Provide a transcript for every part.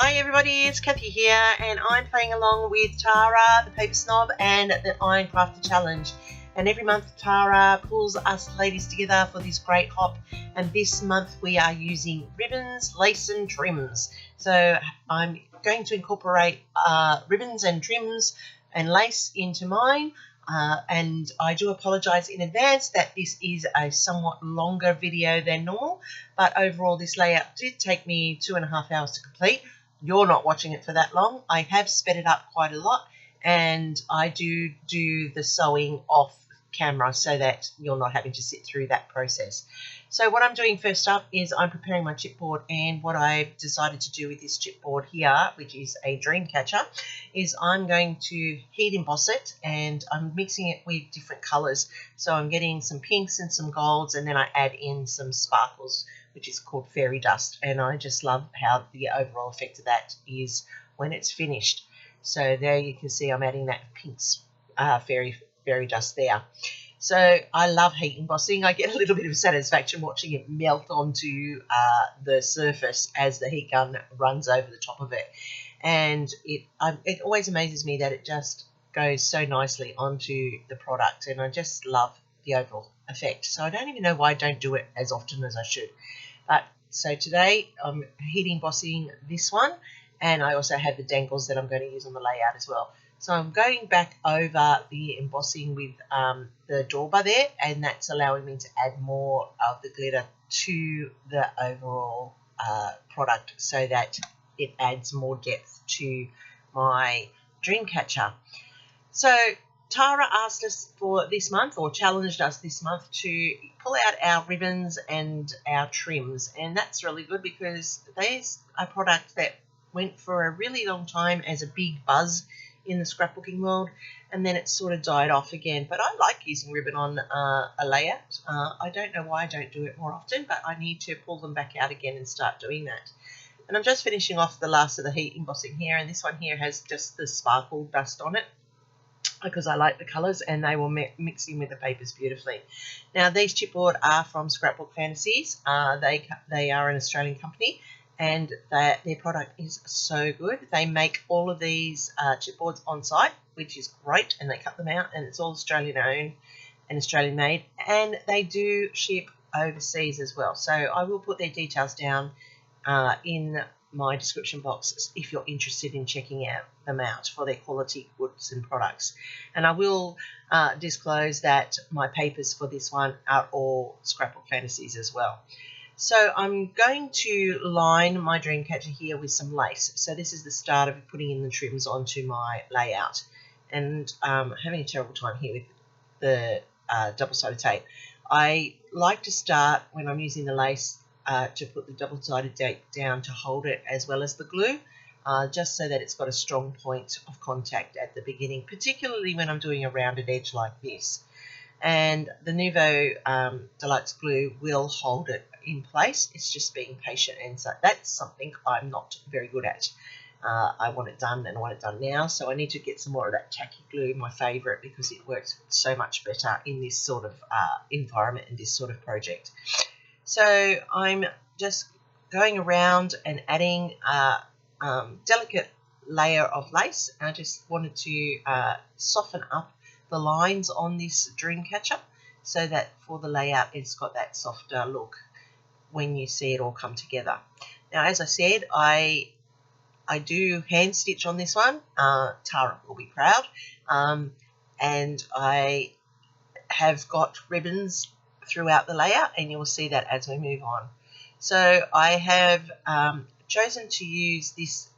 Hi everybody, it's Kathy here and I'm playing along with Tara, the Paper Snob, and the Iron Crafter Challenge. And every month Tara pulls us ladies together for this great hop, and this month we are using ribbons, lace and trims. So I'm going to incorporate ribbons and trims and lace into mine. And I do apologise in advance that this is a somewhat longer video than normal, but overall this layout did take me 2.5 hours to complete. You're not watching it for that long. I have sped it up quite a lot, and I do the sewing off camera so that you're not having to sit through that process. So what I'm doing first up is I'm preparing my chipboard, and what I've decided to do with this chipboard here, which is a dream catcher, is I'm going to heat emboss it, and I'm mixing it with different colours. So I'm getting some pinks and some golds, and then I add in some sparkles, which is called fairy dust, and I just love how the overall effect of that is when it's finished. So there you can see I'm adding that pinks fairy dust there. So I love heat embossing. I get a little bit of satisfaction watching it melt onto the surface as the heat gun runs over the top of it, and it always amazes me that it just goes so nicely onto the product, and I just love the overall effect. So I don't even know why I don't do it as often as I should. But so today I'm heat embossing this one, and I also have the dangles that I'm going to use on the layout as well. So I'm going back over the embossing with the drawbar there, and that's allowing me to add more of the glitter to the overall product so that it adds more depth to my dream catcher. So Tara asked us for this month, or challenged us this month, to pull out our ribbons and our trims, and that's really good because there's a product that went for a really long time as a big buzz in the scrapbooking world, and then it sort of died off again. But I like using ribbon on a layout. I don't know why I don't do it more often, but I need to pull them back out again and start doing that. And I'm just finishing off the last of the heat embossing here, and this one here has just the sparkle dust on it, because I like the colours and they will mix in with the papers beautifully. Now these chipboard are from Scrapbook Fantasies. They are an Australian company, and their product is so good. They make all of these chipboards on site, which is great, and they cut them out, and it's all Australian owned and Australian made, and they do ship overseas as well. So I will put their details down in my description box if you're interested in checking them out for their quality goods and products. And I will disclose that my papers for this one are all Scrapbook Fantasies as well. So I'm going to line my dream catcher here with some lace. So this is the start of putting in the trims onto my layout, and having a terrible time here with the double-sided tape. I like to start when I'm using the lace to put the double-sided tape down to hold it, as well as the glue, just so that it's got a strong point of contact at the beginning, particularly when I'm doing a rounded edge like this. And the Nouveau Deluxe glue will hold it in place. It's just being patient, and so that's something I'm not very good at. I want it done, and I want it done now, so I need to get some more of that tacky glue, my favourite, because it works so much better in this sort of environment and this sort of project. So I'm just going around and adding a delicate layer of lace. I just wanted to soften up the lines on this dream catcher so that for the layout it's got that softer look when you see it all come together. Now, as I said, I do hand stitch on this one. Tara will be proud. And I have got ribbons throughout the layout, and you'll see that as we move on. So I have chosen to use this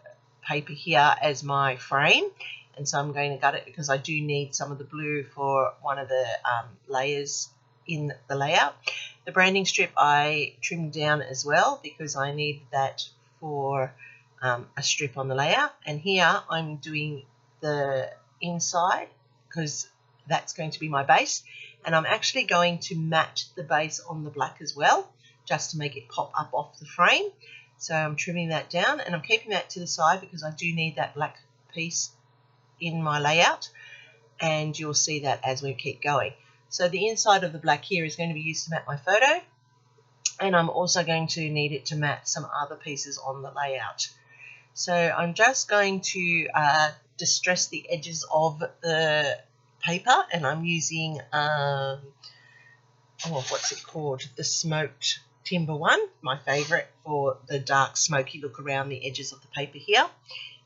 paper here as my frame, and so I'm going to gut it because I do need some of the blue for one of the layers in the layout. The branding strip I trimmed down as well because I need that for a strip on the layout, and here I'm doing the inside because that's going to be my base, and I'm actually going to matte the base on the black as well, just to make it pop up off the frame. So I'm trimming that down, and I'm keeping that to the side because I do need that black piece in my layout, and you'll see that as we keep going. So the inside of the black here is going to be used to matte my photo, and I'm also going to need it to matte some other pieces on the layout. So I'm just going to distress the edges of the paper, and I'm using what's it called? The smoked timber one, my favourite for the dark smoky look around the edges of the paper here.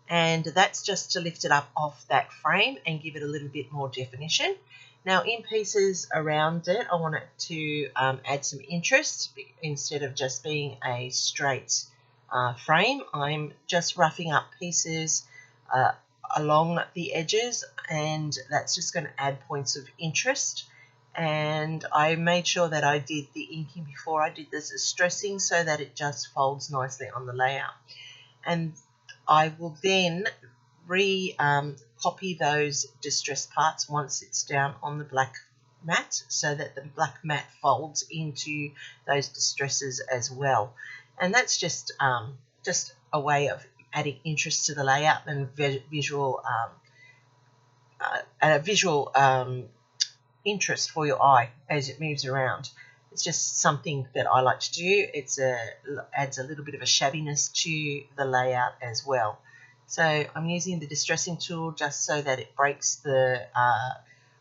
And that's just to lift it up off that frame and give it a little bit more definition. Now in pieces around it, I want it to add some interest instead of just being a straight frame. I'm just roughing up pieces along the edges, and that's just going to add points of interest. And I made sure that I did the inking before I did this distressing so that it just folds nicely on the layout. And I will then copy those distressed parts once it's down on the black mat, so that the black mat folds into those distresses as well. And that's just a way of adding interest to the layout and visual interest for your eye as it moves around. It's just something that I like to do. Adds a little bit of a shabbiness to the layout as well. So I'm using the distressing tool just so that it breaks the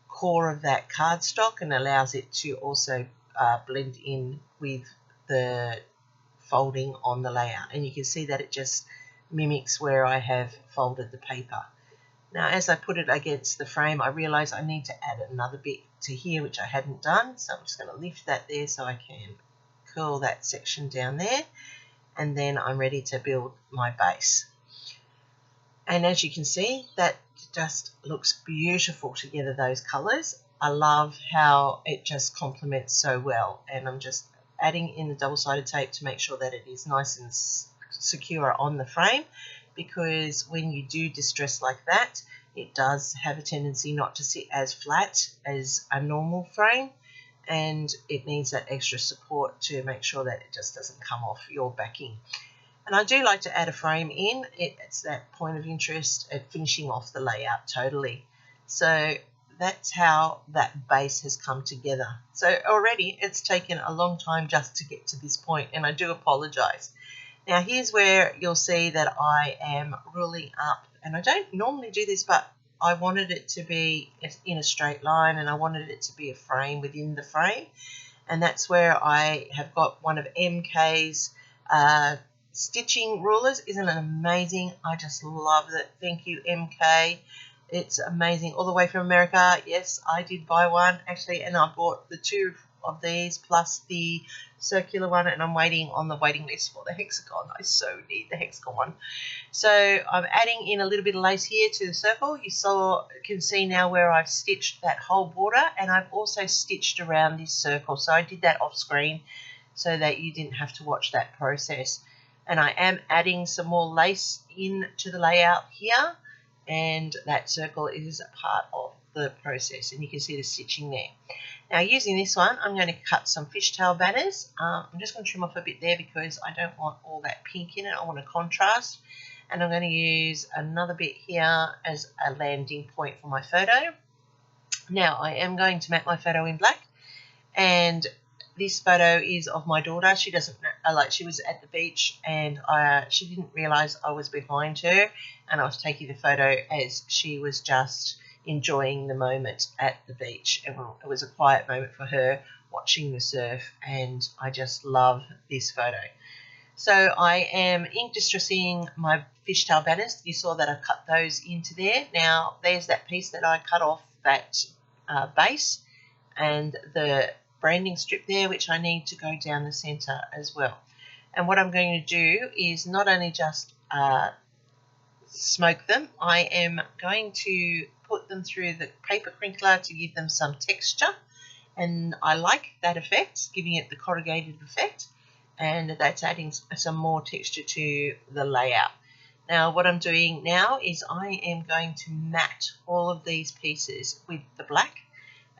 core of that cardstock and allows it to also blend in with the folding on the layout. And you can see that it just mimics where I have folded the paper. Now as I put it against the frame, I realise I need to add another bit to here which I hadn't done, so I'm just going to lift that there so I can curl that section down there, and then I'm ready to build my base. And as you can see, that just looks beautiful together, those colours. I love how it just complements so well, and I'm just adding in the double-sided tape to make sure that it is nice and secure on the frame, because when you do distress like that, it does have a tendency not to sit as flat as a normal frame, and it needs that extra support to make sure that it just doesn't come off your backing. And I do like to add a frame in. It's that point of interest at finishing off the layout totally. So that's how that base has come together. So already it's taken a long time just to get to this point, and I do apologise. Now here's where you'll see that I am ruling up, and I don't normally do this, but I wanted it to be in a straight line, and I wanted it to be a frame within the frame. And that's where I have got one of MK's stitching rulers. Isn't it amazing? I just love it. Thank you, MK. It's amazing. All the way from America. Yes, I did buy one actually, and I bought the two of these plus the circular one, and I'm waiting on the waiting list for the hexagon. I so need the hexagon one. So I'm adding in a little bit of lace here to the circle. You can see now where I've stitched that whole border, and I've also stitched around this circle. So I did that off screen so that you didn't have to watch that process. And I am adding some more lace into the layout here, and that circle is a part of the process, and you can see the stitching there. Now using this one, I'm going to cut some fishtail banners. I'm just going to trim off a bit there because I don't want all that pink in it. I want a contrast. And I'm going to use another bit here as a landing point for my photo. Now I am going to map my photo in black, and this photo is of my daughter. She doesn't she was at the beach, and she didn't realise I was behind her, and I was taking the photo as she was just enjoying the moment at the beach. It was a quiet moment for her watching the surf, and I just love this photo. So I am ink distressing my fishtail banners. You saw that I cut those into there. Now there's that piece that I cut off that base, and the branding strip there, which I need to go down the centre as well. And what I'm going to do is not only just smoke them, I am going to put them through the paper crinkler to give them some texture, and I like that effect, giving it the corrugated effect, and that's adding some more texture to the layout. Now what I'm doing now is I am going to matte all of these pieces with the black,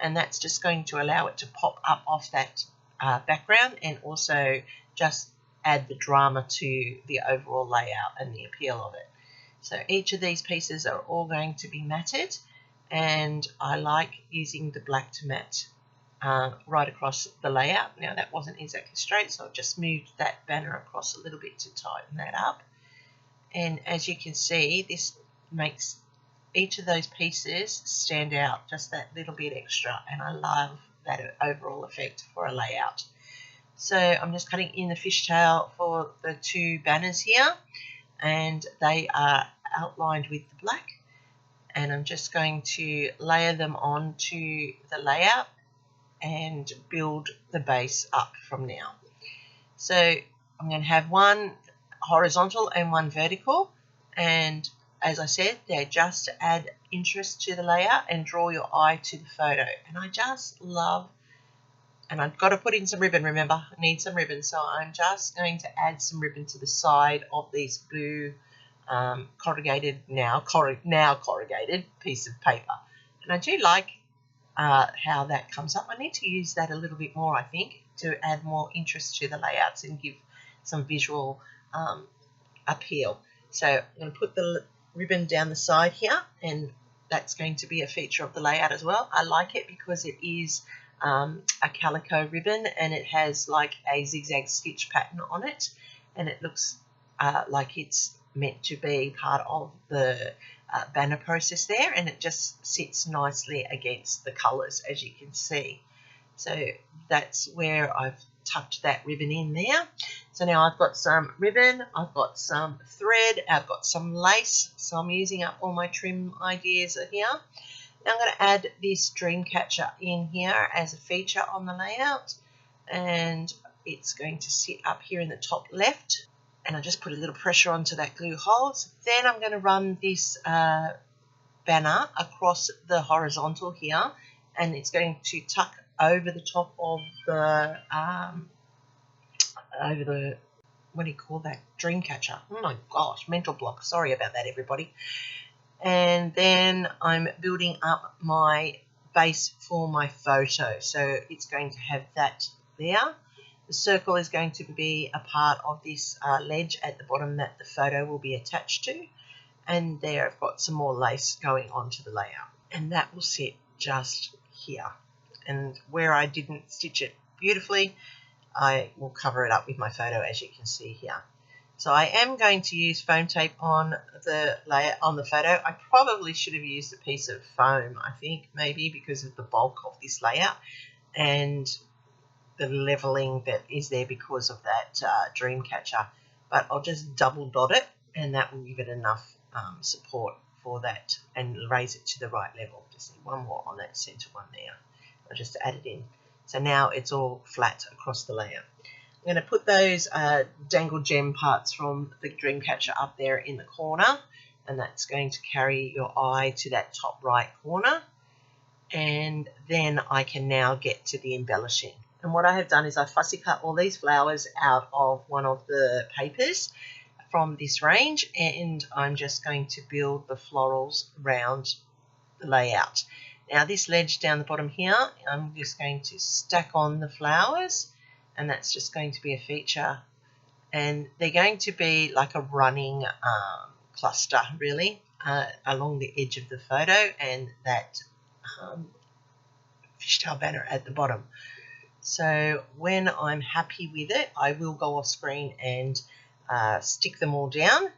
and that's just going to allow it to pop up off that background, and also just add the drama to the overall layout and the appeal of it. So each of these pieces are all going to be matted, and I like using the black to matte right across the layout. Now that wasn't exactly straight, so I've just moved that banner across a little bit to tighten that up. And as you can see, this makes each of those pieces stand out just that little bit extra, and I love that overall effect for a layout. So I'm just cutting in the fishtail for the two banners here, and they are outlined with the black, and I'm just going to layer them onto the layout and build the base up from now. So I'm going to have one horizontal and one vertical, and as I said, they're just to add interest to the layout and draw your eye to the photo. And I just love, and I've got to put in some ribbon, remember, I need some ribbon, so I'm just going to add some ribbon to the side of this blue corrugated piece of paper. And I do like how that comes up. I need to use that a little bit more, I think, to add more interest to the layouts and give some visual appeal. So I'm going to put the ribbon down the side here, and that's going to be a feature of the layout as well. I like it because it is a calico ribbon, and it has like a zigzag stitch pattern on it, and it looks like it's meant to be part of the banner process there, and it just sits nicely against the colours, as you can see. So that's where I've tucked that ribbon in there. So now I've got some ribbon, I've got some thread, I've got some lace, so I'm using up all my trim ideas here. Now I'm going to add this dream catcher in here as a feature on the layout, and it's going to sit up here in the top left, and I just put a little pressure onto that glue hole. So then I'm going to run this banner across the horizontal here, and it's going to tuck over the top of the what do you call that, dream catcher. Oh my gosh, mental block, sorry about that everybody. And then I'm building up my base for my photo, so it's going to have that there. The circle is going to be a part of this ledge at the bottom that the photo will be attached to, and there I've got some more lace going onto the layout, and that will sit just here. And where I didn't stitch it beautifully, I will cover it up with my photo, as you can see here. So I am going to use foam tape on the layer on the photo. I probably should have used a piece of foam, I think, maybe because of the bulk of this layout and the leveling that is there because of that dream catcher. But I'll just double dot it, and that will give it enough support for that and raise it to the right level. Just need one more on that center one there. I'll just add it in. So now it's all flat across the layout. I'm going to put those dangle gem parts from the dream catcher up there in the corner, and that's going to carry your eye to that top right corner, and then I can now get to the embellishing. And what I have done is I fussy cut all these flowers out of one of the papers from this range, and I'm just going to build the florals around the layout. Now this ledge down the bottom here, I'm just going to stack on the flowers, and that's just going to be a feature, and they're going to be like a running cluster really along the edge of the photo and that fishtail banner at the bottom. So when I'm happy with it, I will go off screen and stick them all down,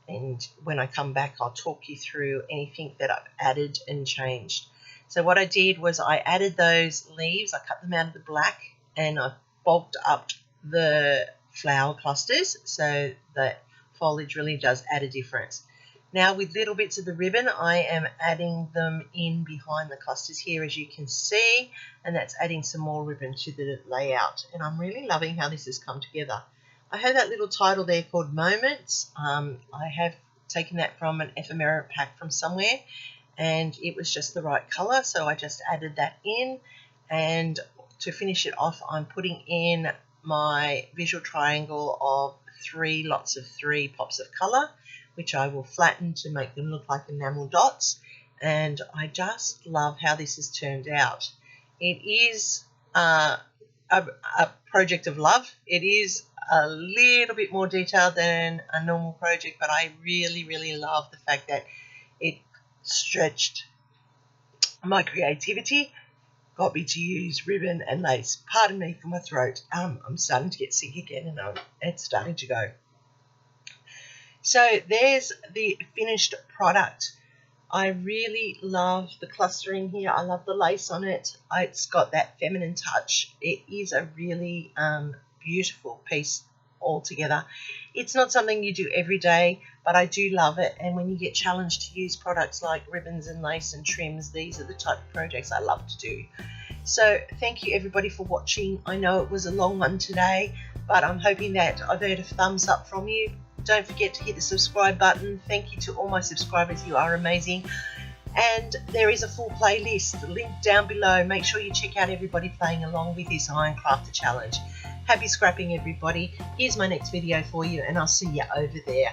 and when I come back I'll talk you through anything that I've added and changed. So what I did was I added those leaves, I cut them out of the black, and I bulked up the flower clusters so that foliage really does add a difference. Now with little bits of the ribbon, I am adding them in behind the clusters here, as you can see, and that's adding some more ribbon to the layout, and I'm really loving how this has come together. I have that little title there called Moments. I have taken that from an ephemera pack from somewhere, and it was just the right colour, so I just added that in. And to finish it off, I'm putting in my visual triangle of 3 lots of 3 pops of colour, which I will flatten to make them look like enamel dots. And I just love how this has turned out. It is a project of love. It is a little bit more detailed than a normal project, but I really, really love the fact that it stretched my creativity, got me to use ribbon and lace. Pardon me for my throat. I'm starting to get sick again, and it's starting to go. So there's the finished product. I really love the clustering here. I love the lace on it. It's got that feminine touch. It is a really beautiful piece altogether. It's not something you do every day, but I do love it. And when you get challenged to use products like ribbons and lace and trims, these are the type of projects I love to do. So thank you everybody for watching. I know it was a long one today, but I'm hoping that I've heard a thumbs up from you. Don't forget to hit the subscribe button. Thank you to all my subscribers. You are amazing. And there is a full playlist linked down below. Make sure you check out everybody playing along with this Iron Crafter Challenge. Happy scrapping, everybody. Here's my next video for you, and I'll see you over there.